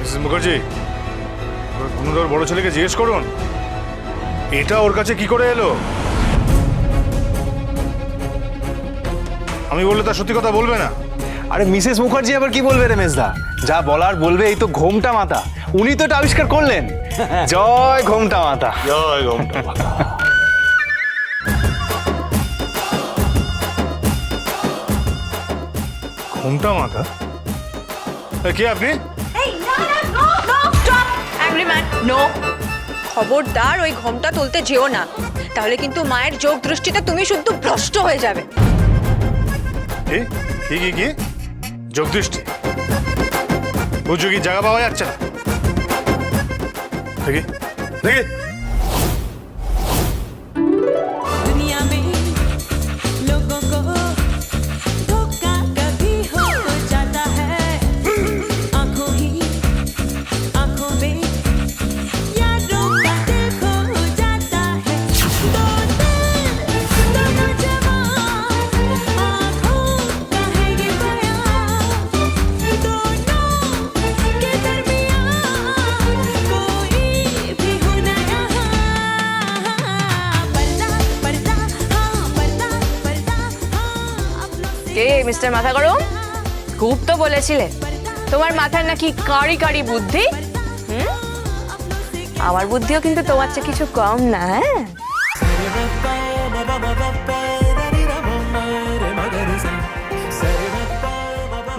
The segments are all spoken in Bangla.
মিসেস মুখার্জি, গুণধর বড় ছেলেকে জিজ্ঞেস করুন এটা ওর কাছে কি করে এলো। আমি বললে তার সত্যি কথা বলবে না। আরে মিসেস মুখার্জি আবার কি বলবে রমেশদা? যা বলার বলবে, এই তো ঘোমটা মাতা, উনি তো এটা আবিষ্কার করলেন। জয় ঘোমটা মাতা। জয় ঘোমটা মাতা। ঘোমটা মাতা? কে আপনি? খবরদার ওই ঘোমটা তুলতে যেও না, তাহলে কিন্তু মায়ের চোখ দৃষ্টিতে তুমি শুদ্ধ ভ্রষ্ট হয়ে যাবে। কি কি কি কি যোগদৃষ্টি? বুঝছো কি জায়গা পাওয়া যাচ্ছে না? দেখি দেখি। दुनिया में लोगों को धोखा कभी हो जाता है, आंखों ही आंखों में यारों का दिल खो जाता है। दो दिल दोनों जवान, आंखों का है ये बयान, दोनों के दरमियान कोई भी हो ना यहाँ। पर्दा पर्दा हाँ, पर्दा पर्दा हाँ, अपनों से কে মিস্টার মাথা গরম, খুব তো বলেছিলে তোমার মাথার নাকি কারি কারি বুদ্ধি। আমার বুদ্ধিও কিন্তু তোমার চেয়ে কিছু কম না। হ্যাঁ,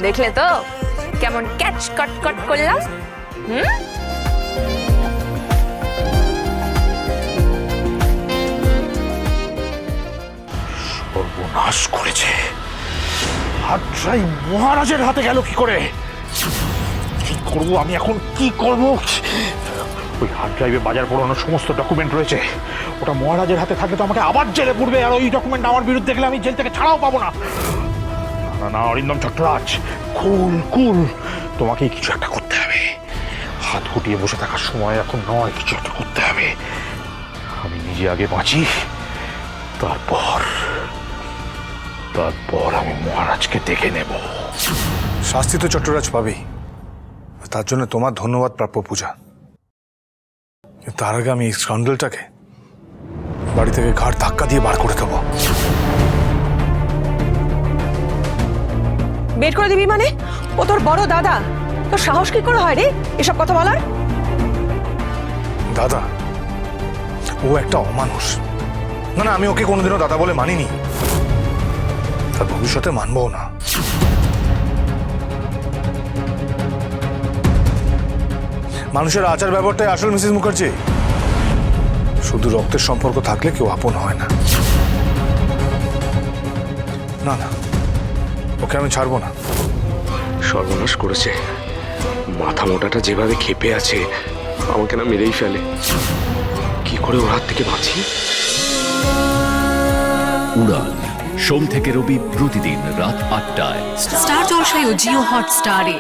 দেখলে তো কেমন ক্যাচ কট কট করলাম। সর্বনাশ করেছে। হাতটাই মহারাজের হাতে গেল কি করে? কি করবো আমি এখন, কি করব? ওই হার্ড ড্রাইভে বাজার পড়ানোর সমস্ত ডকুমেন্ট রয়েছে, ওটা মহারাজের হাতে থাকলে তো আমাকে আবার জেলে পড়বে, আর ওই ডকুমেন্ট আমার বিরুদ্ধে গেলে আমি জেল থেকে ছাড়াও পাবো না। না না অরিন্দম চট্টরাজ, কুল কুল, তোমাকেই কিছু একটা করতে হবে। হাত গুটিয়ে বসে থাকার সময় এখন নয়, কিছু একটা করতে হবে। আমি নিজে আগে বাঁচি, তারপর আমি মহারাজকে দেখে নেব। শাস্তি তো চট্টরাজ পাবেই, তার জন্য তোমার ধন্যবাদ প্রাপ্য পূজা। তার আগে আমি এই স্কান্ডেলটাকে বাড়ি থেকে ঘাড় ধাক্কা দিয়ে বার করে দেবো। বের করে দিবি মানে? ও তোর বড় দাদা, তোর সাহস কি করে হয় রে এসব কথা বলার? দাদা, ও একটা অমানুষ। না না, আমি ওকে কোনোদিনও দাদা বলে মানিনি, তার ভবিষ্যতে মানবও না। মানুষের আচার ব্যাপারটাই আসল মিসেস মুখার্জি। শুধু রক্তের সম্পর্ক থাকলে কেউ আপন হয় না। না না, ওকে আমি ছাড়বো না। সর্বনাশ করেছে। মাথা মোটাটা যেভাবে ক্ষেপে আছে, আমাকে না মেরেই ফেলে। কি করে ওর হাত থেকে বাঁচি? উড়ান সোম থেকে রবি প্রতিদিন রাত ৮টায় স্টার জলসায় ও জিও হটস্টারে।